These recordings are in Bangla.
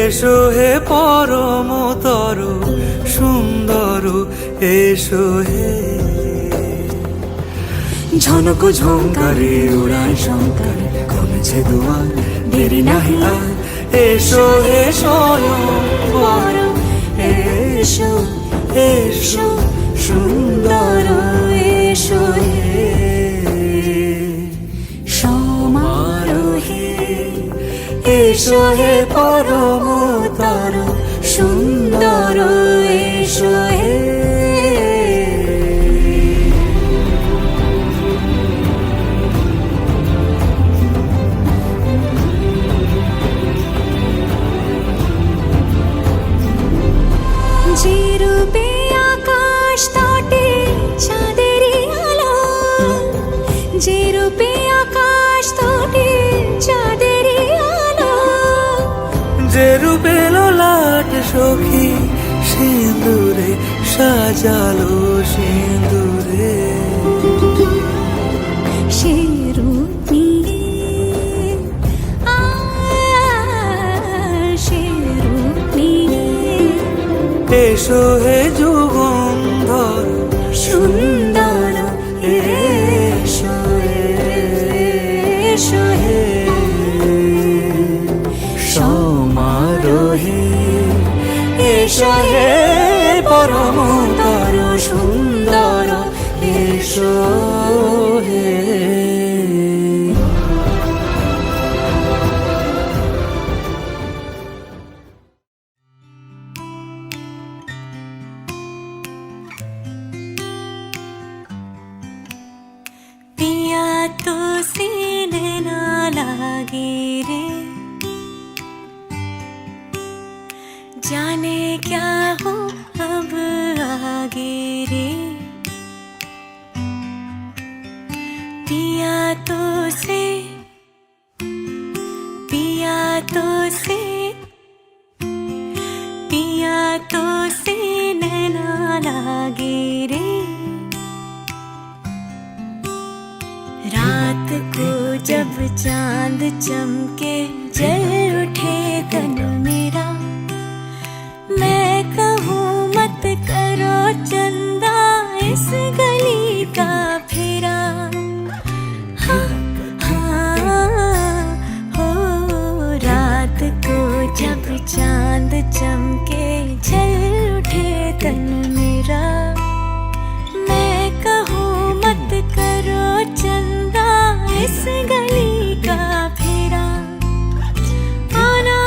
এসো হে পরমতর সুন্দর, এসো হে। ঝনক ঝঙ্কারে উড়ায় শঙ্কারে, খুলেছে দুয়ার দেরি নাহি আর। এসো হে স্বয়ংবর, এসো এসো সুন্দর, এসো হে সমারোহে। এসো হে পরমতর সুন্দর, এসো হে। যে রূপে আকাশ তটে চাঁদেরই আলো, যে রূপে আকাশ তটে চাঁদেরই আলো, যে রূপে ললাট সখী সিঁদুরে সাজালো সিঁদুরে। সে রূপ নিয়ে সে রূপ নিয়ে এসো হে যুগন্ধর সুন্দর, এসো এসো হে সমারোহে। এসো হে পরমতর সুন্দর, এসো হে। पिया तो सीने ना लागे रे, जाने क्या हो अब आगे रे। पिया तो से पिया तो से पिया तो सीने ना लागे रे। रात को जब चांद चमके जल उठे तन मेरा, मैं कहूँ मत करो चंदा इस गली का फेरा। हाँ हाँ हो रात को जब चांद चमके जल उठे तन मेरा, मैं कहूँ मत करो चंदा इस गली का फेरा। आना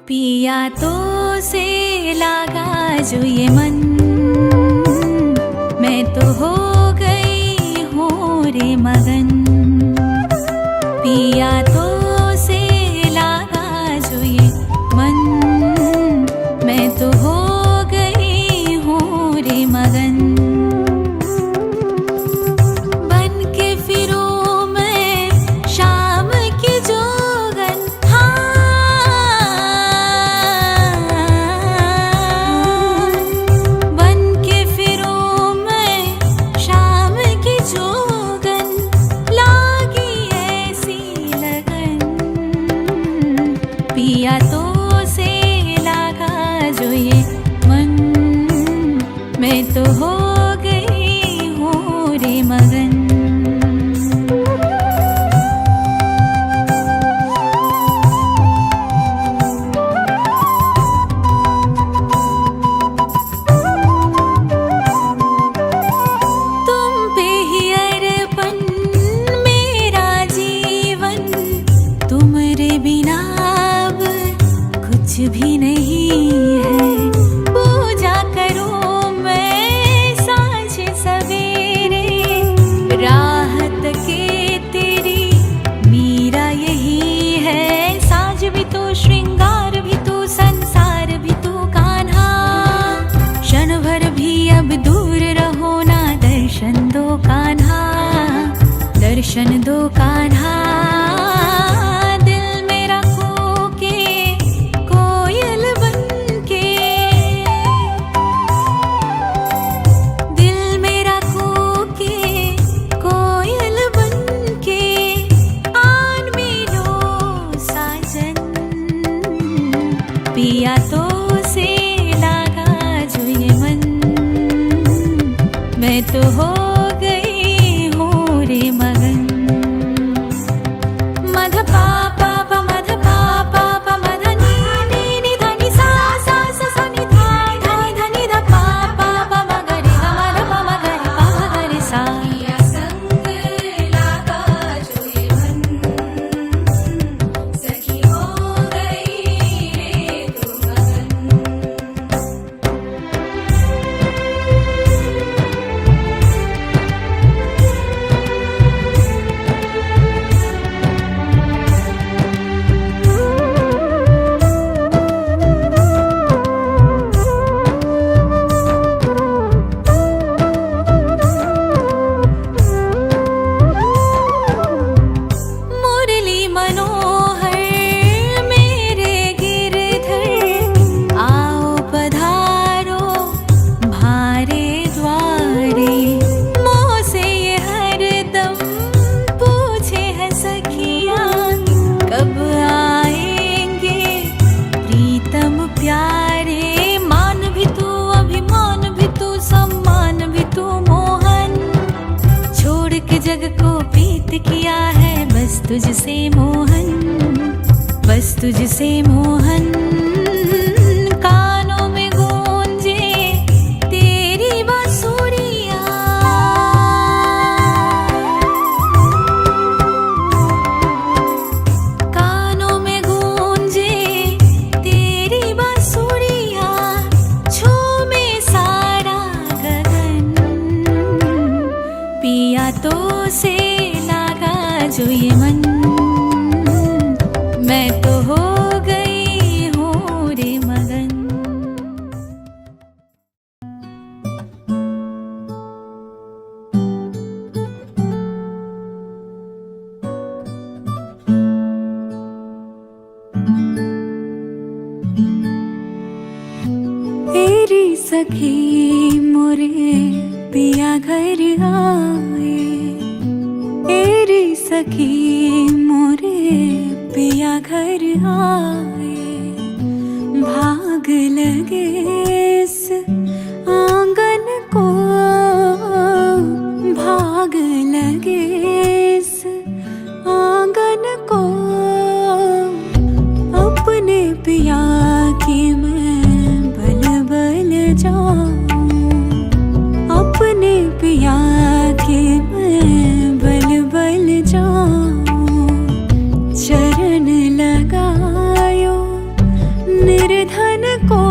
पिया तो से लगा जो ये मन, मैं तो हो गई हूँ रे मगन। पिया तो से लगा जो ये मन, मैं तो हो गई हूँ रे मगन। बन के फिरूं मैं शाम की जोगन, हाँ तो हो गई हूँ रे मगन। तुम पे ही अर्पण मेरा जीवन, तुम्हारे बिना अब कुछ भी नहीं है। पूजा करूं मैं सांझ सवेरे, राहत के तेरी मीरा यही है। साँझ भी तू, श्रृंगार भी तू, संसार भी तू कान्हा। क्षण भर भी अब दूर रहो ना, दर्शन दो कान्हा, दर्शन दो कान्हा। दिल मेरा कूके कोयल बनके, दिल मेरा कूके कोयल बनके, आन मिलो साजन। पिया तो से लागा जो ये मन, मैं तो हो गई हूँ रे मगन। मध पा पा पा मध पा पा पा मध नी नी नी ध नि सा सा सा सा नि धा धा नि ध नि ध पा पा पा म ग रे ग म ध प म ग रे पा म ग रे सा। पिया संग लागा जो ये मन, सखी हो गई रे तू मगन। मुरली मनोहर मेरे गिरधर, आओ पधारो भारे द्वारे। मोह से ये हरदम पूछे है सखियाँ, कब आएंगे प्रीतम प्यारे। मान भी तू, अभिमान भी तू, सम्मान भी तू मोहन। छोड़ के जग को प्रीत किया है बस तुझसे मोहन, बस तुझसे मोहन। कानों में गूंजे तेरी बांसुरियाँ, कानों में गूंजे तेरी बांसुरियाँ। झूमे सारा गगन, पिया तो से लागा जो ये मन, मैं तो हो गई हूँ रे मगन। तेरी सखी मोरे पिया घर आए, तेरी सखी मोरे पिया घर आए। भाग लगे इस आंगन को, भाग लगे इस आंगन को। अपने पिया की मैं बल बल जाऊं, अपने पिया की मैं बल बल जाऊं। चरण लगायो निर्धन को,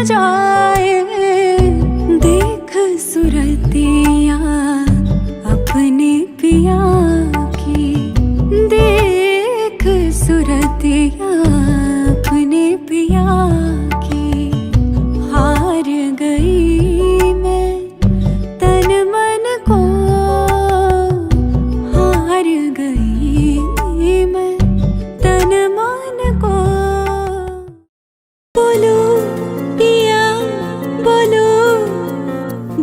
जाए। देख सूरतिया अपने पिया की, देख सूरतिया अपने पिया की। हार गई मैं तन मन को, हार गई मैं तन मन को। बोलो पिया बोलो,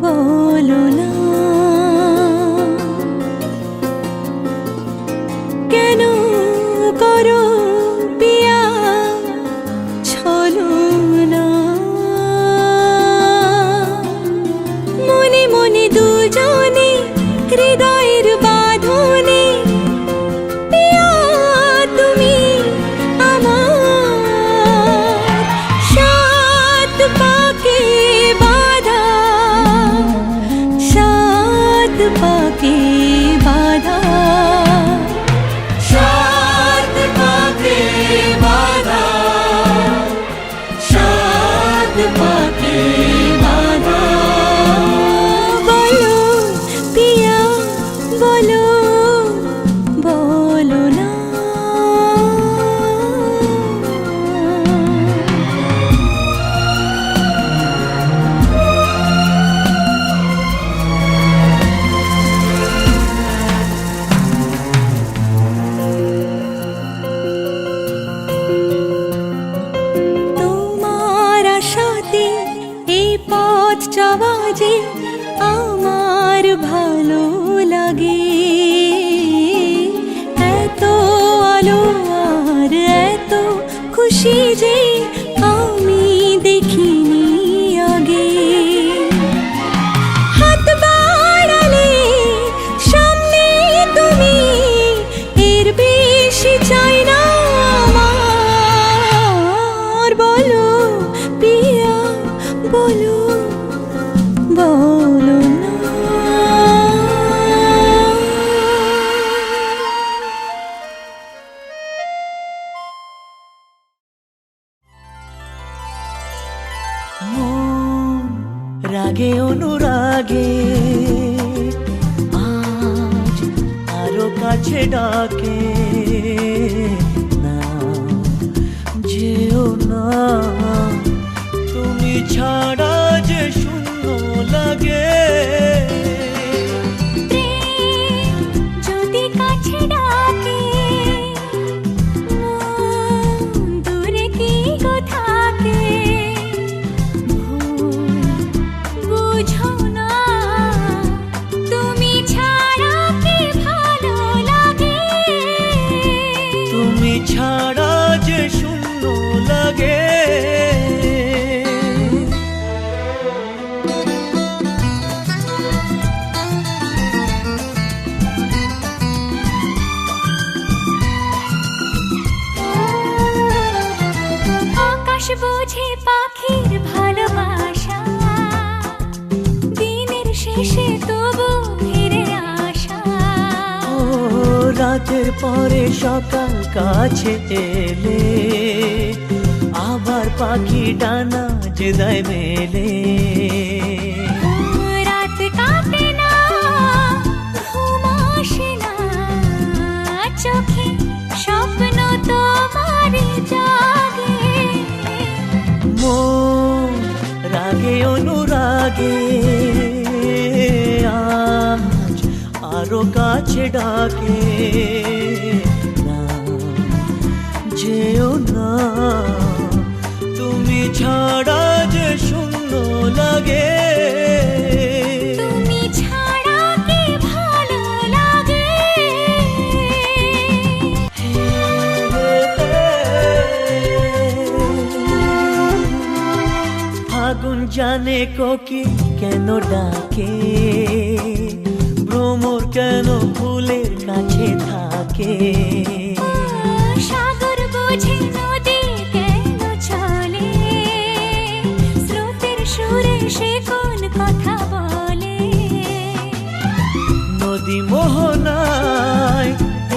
बोलो ना কেন করো পিয়া ছলো না। মনে মনে দুজনে হৃদয়ের বাঁধনে, পিয়া তুমি আমার সাত পাকে বাঁধা, সাত পাকে বাঁধা, সাত পাকে বাঁধা, সাত পাকে বাঁধা। বলো পিয়া বলো, বলো না। তোমার আশাতে এই পথ চলা যে আমার ভালো লাগে। এত আলো আর এত খুশি যে আমি দেখিনি আগে। হাত বাড়ালে সামনে তুমি, এর বেশি চাই না আমার। বলো পিয়া বলো, বলো না। মন রাগে অনুরাগে আজ আরো কাছে ডাকে। না যেও না, তুমি ছাড়া যে শূন্য লাগে। প্রেম যদি কাছে ডাকে, মন দূরে কি গো থাকে। ভুল বুঝো না, তুমি ছাড়া কি ভালো লাগে। তুমি ছাড়া যে শূন্য লাগে। আকাশ বোঝে পাখির ভালোবাসা, দিনের শেষে তবু ফিরে আসা। ও রাতের পরে সকাল কাছে এলে, আবার পাখি ডানা যে দেয় মেলে। রাত কাটে না, ঘুম আসে না, চোখে স্বপ্ন তোমার জাগে। মন রাগে অনুরাগে আজ আরো কাছে ডাকে। না যেও না, তুমি ছাড়া যে শূন্য লাগে। তুমি ছাড়া কি ভালো লাগে। আগুন জানে কোকিল কেন ডাকে, ভ্রমর কেন ফুলের কাছে থাকে। সাগর বোঝে নদী কেন চলে, স্রোতের সুরে সে কোন কথা বলে। নদী মোহনায়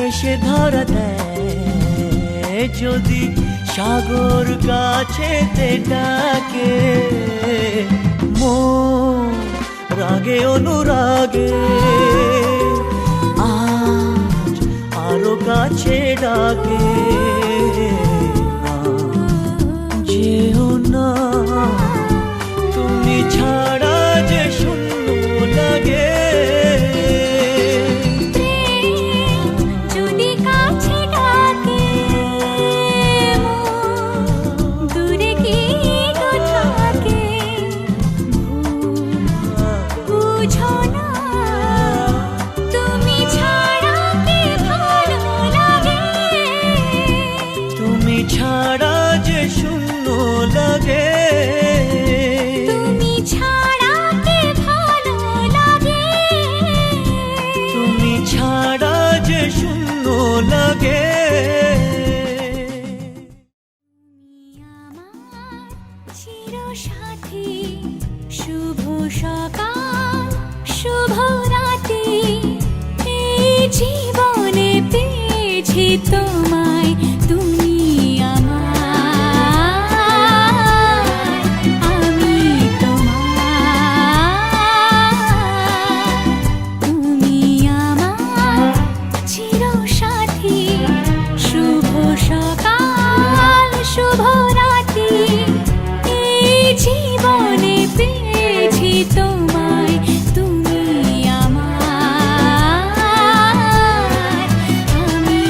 এসে ধরা দেয়, যদি সাগর কাছেতে ডাকে, মন রাগে অনুরাগে আজ আরো কাছে ডাকে। যেও না তুমি ছাড়া যে শূন্য লাগে। যদি কাছে ডাকে দূরে কি থাকে, বুঝো না তুমি ছাড়া কি ভালো লাগে। তুমি ছাড়া যে শূন্য লাগে। তুমি ছাড়া কি ভালো লাগে। তুমি ছাড়া যে শূন্য লাগে। চিরসাথী শুভ সকাল শুভ রাতি, এই জীবনে পেয়েছি তোমায়, তুমি আমার, আমি তোমার। তুমি আমার চিরসাথী শুভ সকাল শুভ রাতি, এই জীবনে পেয়েছি তোমায়, তুমি আমার, আমি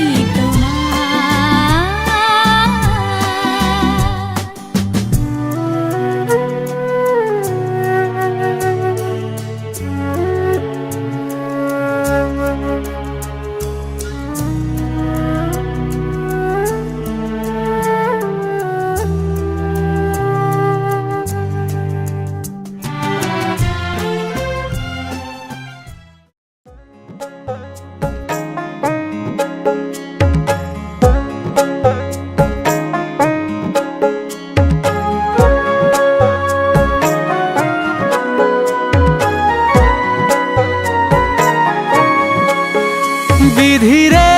বিধিরে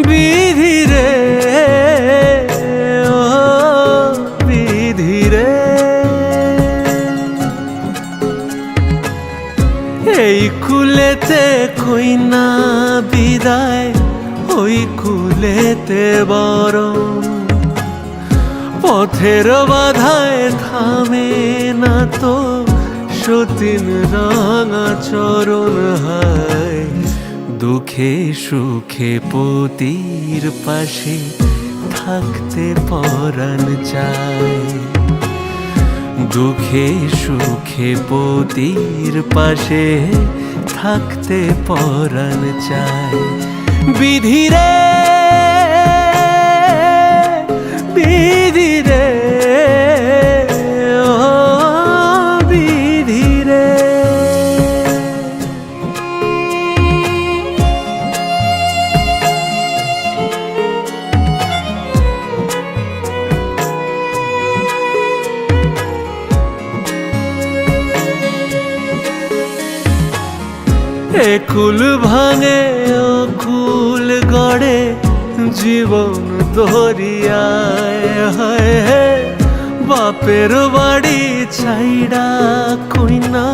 বিধিরে ও বিধিরে, এই কুলেতে কই না বিদায়, ওই কুলেতে বরং পথের বাধায় থামে না তো সতীন রাঙা চরণ হায়। দুঃখে সুখে পতির পাশে থাকতে পরাণ চায়, দুঃখে সুখে পতির পাশে থাকতে পরাণ চায়। বিধিরে বিধিরে ও বিধিরে। একুল ভাঙে ও কুল গড়ে জীবন দরিয়ায়, হায় বাপের বাড়ি ছাইড়া কইনা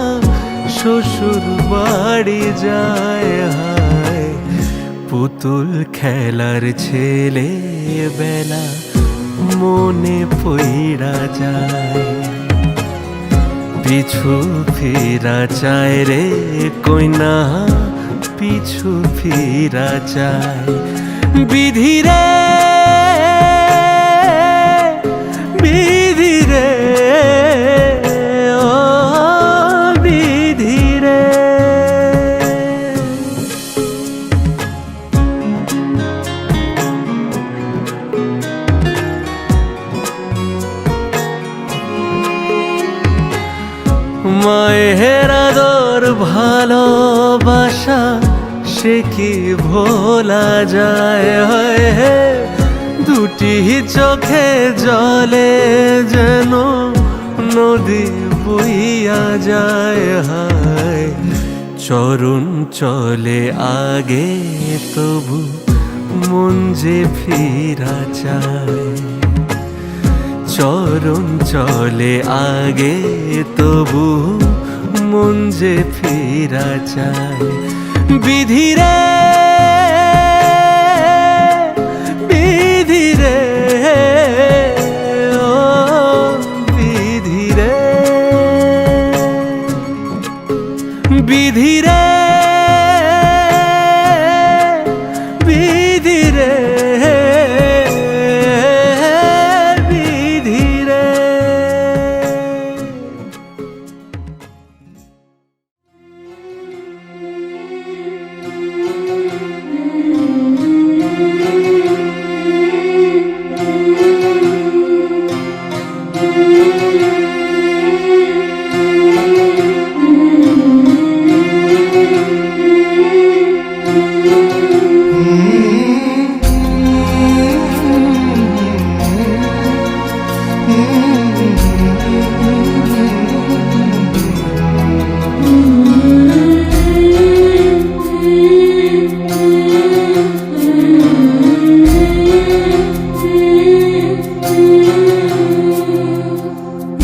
শ্বশুর বাড়ি যায়, হায় পুতুল খেলার ছেলে বেলা মনে পইড়া যায়। পিছু ফিরা চায় রে কইনা, পিছু ফিরা চায়। বিধিরে বিধিরে ও বিধিরে। মায়ের আদর ভালোবাসা সে কি ভোলা যায়, দুটি চোখে জলে যেন নদী বইয়া যায়, হায় চরণ চলে আগে তবু মন যে ফিরা চায়, চরণ চলে আগে তবু মন যে ফিরা চায়। বিধিরে বিধিরে ও বিধিরে বিধিরে বিধিরে বিধিরে।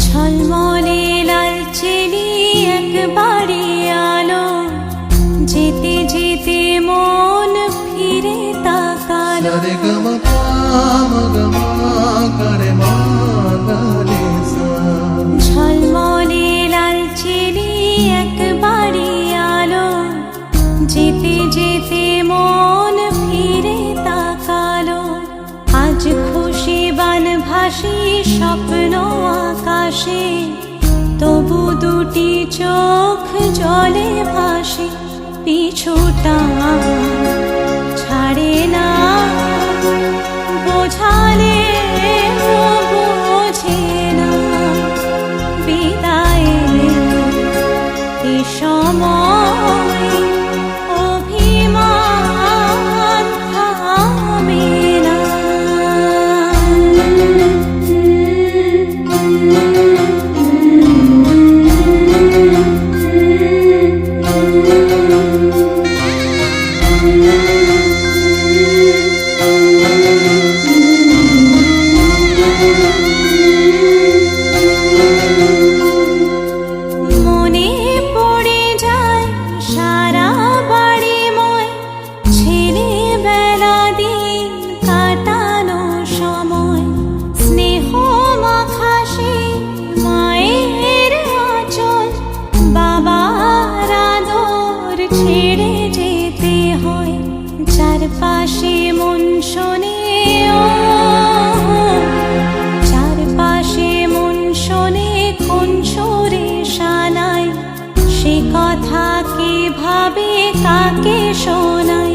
ঝলমলে লালচেলি একবারে আলো, যেতে যেতে মন ফিরে তাকালো। ঝলমলে লালচেলি একবারে আলো, যেতে যেতে মন ফিরে তাকালো। আজ খুশি বান ভাসি স্বপ্ন আকাশে, তবু দুটি চোখ জলে ভাসে। পিছুটা ছাড়ে না, বোঝালে বোঝে না। বিদায়ের এ সময় অভিমান থামে না। মনে পড়ে যায় সারা বাড়িময়, ছেলেবেলা দিন কাটানো সময়। স্নেহ মাখা সেই মায়ের আঁচল, বাবার আদর ছেড়ে যেতে হয়। চারপাশে মন শোনে ও, চারপাশে মন শোনে কোন সুরে শানায়। সে কথা কে ভাবে কাকে শোনায়।